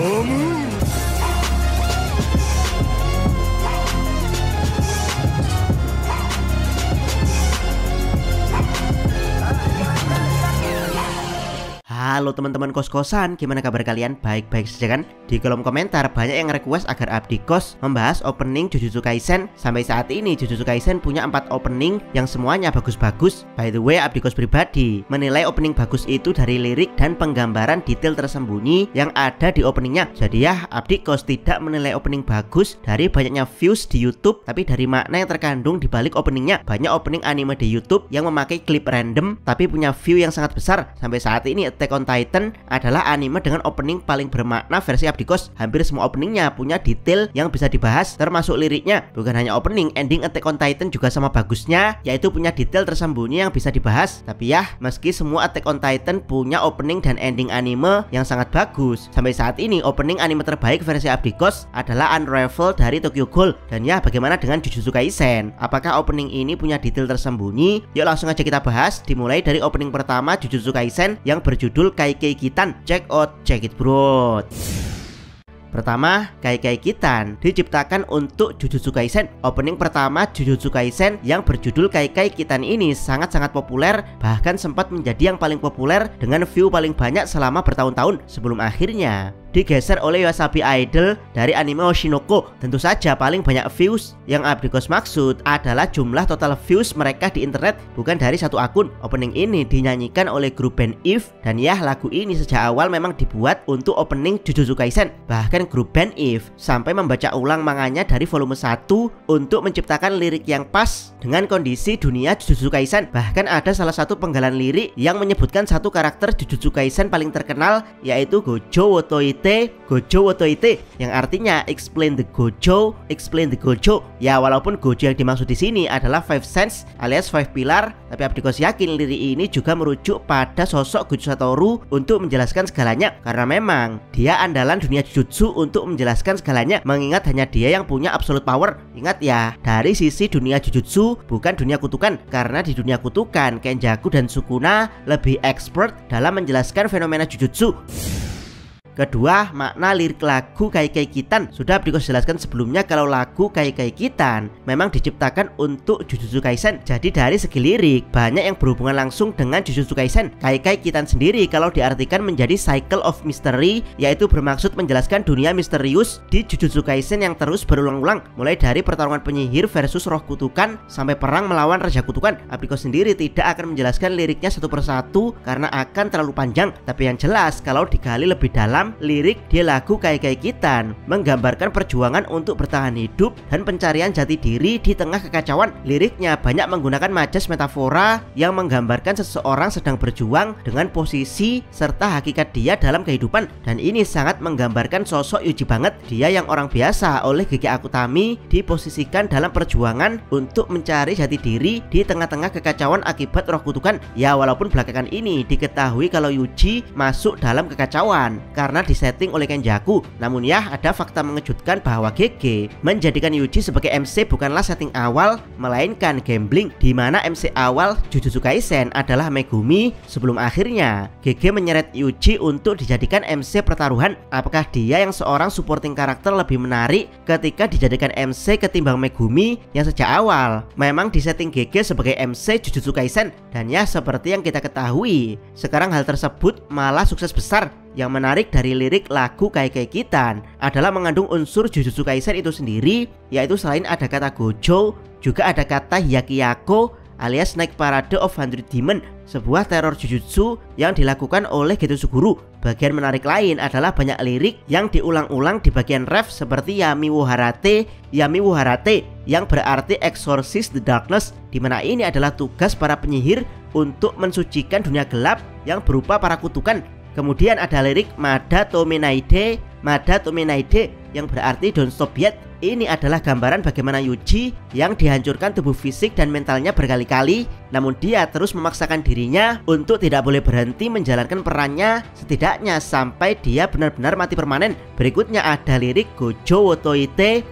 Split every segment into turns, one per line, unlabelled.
Halo teman-teman kos-kosan, gimana kabar kalian? Baik-baik saja kan? Di kolom komentar banyak yang request agar Abdi Kos membahas opening Jujutsu Kaisen. Sampai saat ini Jujutsu Kaisen punya 4 opening yang semuanya bagus-bagus. By the way, Abdi Kos pribadi menilai opening bagus itu dari lirik dan penggambaran detail tersembunyi yang ada di openingnya. Jadi ya, Abdi Kos tidak menilai opening bagus dari banyaknya views di YouTube, tapi dari makna yang terkandung di balik openingnya. Banyak opening anime di YouTube yang memakai klip random tapi punya view yang sangat besar. Sampai saat ini Attack on Titan adalah anime dengan opening paling bermakna versi Abdi Kos. Hampir semua openingnya punya detail yang bisa dibahas, termasuk liriknya. Bukan hanya opening, ending Attack on Titan juga sama bagusnya, yaitu punya detail tersembunyi yang bisa dibahas. Tapi ya, meski semua Attack on Titan punya opening dan ending anime yang sangat bagus, sampai saat ini opening anime terbaik versi Abdi Kos adalah Unravel dari Tokyo Ghoul. Dan ya, bagaimana dengan Jujutsu Kaisen? Apakah opening ini punya detail tersembunyi? Yuk langsung aja kita bahas, dimulai dari opening pertama Jujutsu Kaisen yang berjudul Kaikei Kitan. Check it bro. Pertama, Kaikei Kitan diciptakan untuk Jujutsu Kaisen. Opening pertama Jujutsu Kaisen yang berjudul Kaikei Kitan ini sangat-sangat populer, bahkan sempat menjadi yang paling populer dengan view paling banyak selama bertahun-tahun sebelum akhirnya digeser oleh Wasabi Idol dari anime Oshinoko. Tentu saja paling banyak views yang Abdi Kos maksud adalah jumlah total views mereka di internet, bukan dari satu akun. Opening ini dinyanyikan oleh grup band Eve, dan ya, lagu ini sejak awal memang dibuat untuk opening Jujutsu Kaisen. Bahkan grup band Eve sampai membaca ulang manganya dari volume 1 untuk menciptakan lirik yang pas dengan kondisi dunia Jujutsu Kaisen. Bahkan ada salah satu penggalan lirik yang menyebutkan satu karakter Jujutsu Kaisen paling terkenal, yaitu Gojo Wotoite, yang artinya explain the Gojo. Ya, walaupun Gojo yang dimaksud di sini adalah 5 sense alias 5 pilar, tapi Abdi Kos yakin lirik ini juga merujuk pada sosok Gojo Satoru untuk menjelaskan segalanya, karena memang dia andalan dunia Jujutsu untuk menjelaskan segalanya, mengingat hanya dia yang punya absolute power. Ingat ya, dari sisi dunia Jujutsu, bukan dunia kutukan, karena di dunia kutukan Kenjaku dan Sukuna lebih expert dalam menjelaskan fenomena Jujutsu. Kedua, makna lirik lagu Kaikei Kitan. Sudah Abdi Kos jelaskan sebelumnya kalau lagu Kaikei Kitan memang diciptakan untuk Jujutsu Kaisen. Jadi dari segi lirik banyak yang berhubungan langsung dengan Jujutsu Kaisen. Kaikei Kitan sendiri kalau diartikan menjadi cycle of mystery, yaitu bermaksud menjelaskan dunia misterius di Jujutsu Kaisen yang terus berulang-ulang, mulai dari pertarungan penyihir versus roh kutukan sampai perang melawan raja kutukan. Abdi Kos sendiri tidak akan menjelaskan liriknya satu persatu karena akan terlalu panjang. Tapi yang jelas kalau digali lebih dalam, lirik di lagu Kaikei Kitan menggambarkan perjuangan untuk bertahan hidup dan pencarian jati diri di tengah kekacauan. Liriknya banyak menggunakan majas metafora yang menggambarkan seseorang sedang berjuang dengan posisi serta hakikat dia dalam kehidupan. Dan ini sangat menggambarkan sosok Yuji banget. Dia yang orang biasa oleh Gege Akutami diposisikan dalam perjuangan untuk mencari jati diri di tengah-tengah kekacauan akibat roh kutukan. Ya, walaupun belakangan ini diketahui kalau Yuji masuk dalam kekacauan karena disetting oleh Kenjaku. Namun ya, ada fakta mengejutkan bahwa GG menjadikan Yuji sebagai MC bukanlah setting awal, melainkan gambling, di mana MC awal Jujutsu Kaisen adalah Megumi. Sebelum akhirnya GG menyeret Yuji untuk dijadikan MC pertaruhan. Apakah dia yang seorang supporting karakter lebih menarik ketika dijadikan MC ketimbang Megumi yang sejak awal memang disetting GG sebagai MC Jujutsu Kaisen? Dan ya, seperti yang kita ketahui, sekarang hal tersebut malah sukses besar. Yang menarik dari lirik lagu Kaikei Kitan adalah mengandung unsur Jujutsu Kaisen itu sendiri, yaitu selain ada kata Gojo, juga ada kata Hyakiyako alias Night Parade of 100 Demon, sebuah teror Jujutsu yang dilakukan oleh Geto Suguru. Bagian menarik lain adalah banyak lirik yang diulang-ulang di bagian ref seperti Yami wo Harate yang berarti exorcist the darkness, dimana ini adalah tugas para penyihir untuk mensucikan dunia gelap yang berupa para kutukan. Kemudian ada lirik Mada Tomenaide yang berarti don't stop yet. Ini adalah gambaran bagaimana Yuji yang dihancurkan tubuh fisik dan mentalnya berkali-kali, namun dia terus memaksakan dirinya untuk tidak boleh berhenti menjalankan perannya, setidaknya sampai dia benar-benar mati permanen. Berikutnya ada lirik Gojo Wotoite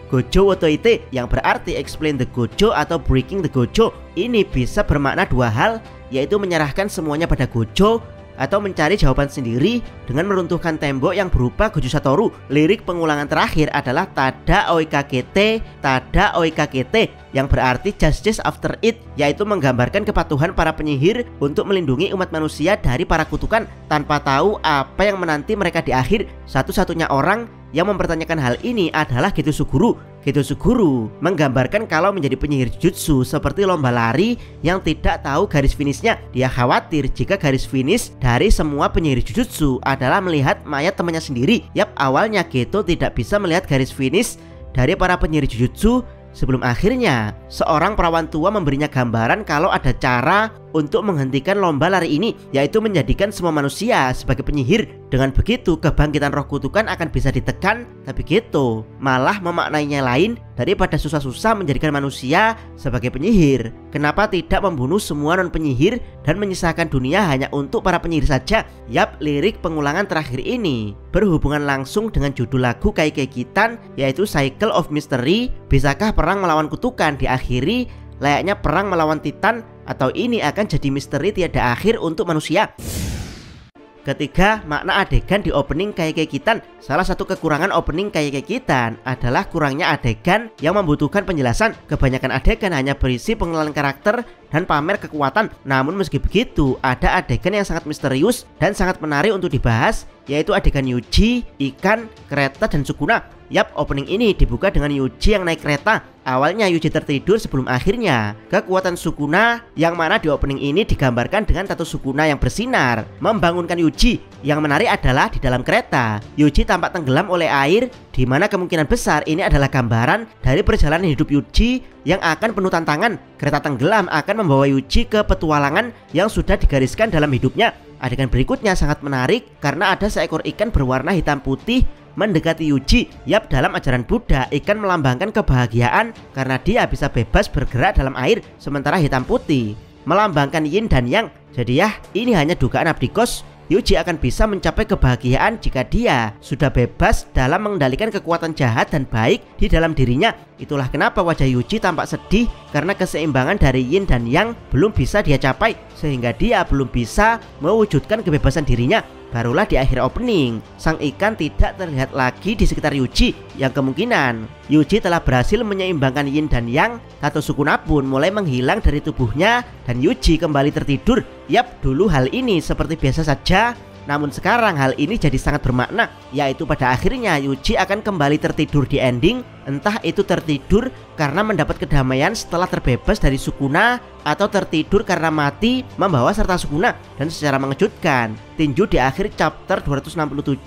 yang berarti explain the Gojo atau breaking the Gojo. Ini bisa bermakna dua hal, yaitu menyerahkan semuanya pada Gojo atau mencari jawaban sendiri dengan meruntuhkan tembok yang berupa Goju Satoru. Lirik pengulangan terakhir adalah Tada Oikakete, Tada Oikakete, yang berarti Justice After It, yaitu menggambarkan kepatuhan para penyihir untuk melindungi umat manusia dari para kutukan tanpa tahu apa yang menanti mereka di akhir. Satu-satunya orang yang mempertanyakan hal ini adalah Geto Suguru. Geto Suguru menggambarkan kalau menjadi penyihir jutsu seperti lomba lari yang tidak tahu garis finishnya. Dia khawatir jika garis finish dari semua penyihir jutsu adalah melihat mayat temannya sendiri. Yap, awalnya Geto tidak bisa melihat garis finish dari para penyihir jutsu sebelum akhirnya seorang perawan tua memberinya gambaran kalau ada cara untuk menghentikan lomba lari ini, yaitu menjadikan semua manusia sebagai penyihir. Dengan begitu kebangkitan roh kutukan akan bisa ditekan. Tapi Geto malah memaknainya lain, daripada susah-susah menjadikan manusia sebagai penyihir, kenapa tidak membunuh semua non penyihir dan menyisakan dunia hanya untuk para penyihir saja. Yap, lirik pengulangan terakhir ini berhubungan langsung dengan judul lagu Kaikei Kitan, yaitu Cycle of Mystery. Bisakah perang melawan kutukan diakhiri layaknya perang melawan Titan, atau ini akan jadi misteri tiada akhir untuk manusia? Ketiga, makna adegan di opening Kaikei Kitan. Salah satu kekurangan opening Kaikei Kitan adalah kurangnya adegan yang membutuhkan penjelasan. Kebanyakan adegan hanya berisi pengenalan karakter dan pamer kekuatan. Namun meski begitu, ada adegan yang sangat misterius dan sangat menarik untuk dibahas, yaitu adegan Yuji, Ikan, kereta, dan Sukuna. Yap, opening ini dibuka dengan Yuji yang naik kereta. Awalnya Yuji tertidur sebelum akhirnya kekuatan Sukuna, yang mana di opening ini digambarkan dengan tato Sukuna yang bersinar, membangunkan Yuji. Yang menarik adalah di dalam kereta Yuji tampak tenggelam oleh air, di mana kemungkinan besar ini adalah gambaran dari perjalanan hidup Yuji yang akan penuh tantangan. Kereta tenggelam akan membawa Yuji ke petualangan yang sudah digariskan dalam hidupnya. Adegan berikutnya sangat menarik karena ada seekor ikan berwarna hitam putih mendekati Yuji. Yap, dalam ajaran Buddha, ikan melambangkan kebahagiaan karena dia bisa bebas bergerak dalam air, sementara hitam putih melambangkan yin dan yang. Jadi ya, ini hanya dugaan Abdikos. Yuji akan bisa mencapai kebahagiaan jika dia sudah bebas dalam mengendalikan kekuatan jahat dan baik di dalam dirinya. Itulah kenapa wajah Yuji tampak sedih karena keseimbangan dari yin dan yang belum bisa dia capai, sehingga dia belum bisa mewujudkan kebebasan dirinya. Barulah di akhir opening, sang ikan tidak terlihat lagi di sekitar Yuji, yang kemungkinan Yuji telah berhasil menyeimbangkan yin dan yang. Tato Sukuna pun mulai menghilang dari tubuhnya dan Yuji kembali tertidur. Yap, dulu hal ini seperti biasa saja, namun sekarang hal ini jadi sangat bermakna, yaitu pada akhirnya Yuji akan kembali tertidur di ending. Entah itu tertidur karena mendapat kedamaian setelah terbebas dari Sukuna, atau tertidur karena mati membawa serta Sukuna. Dan secara mengejutkan, tinju di akhir chapter 267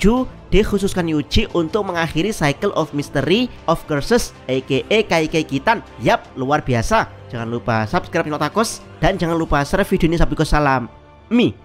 dikhususkan Yuji untuk mengakhiri Cycle of Mystery of Curses aka Kaikei Kitan. Yap, luar biasa. Jangan lupa subscribe Notakos dan jangan lupa share video ini. Salam Mi.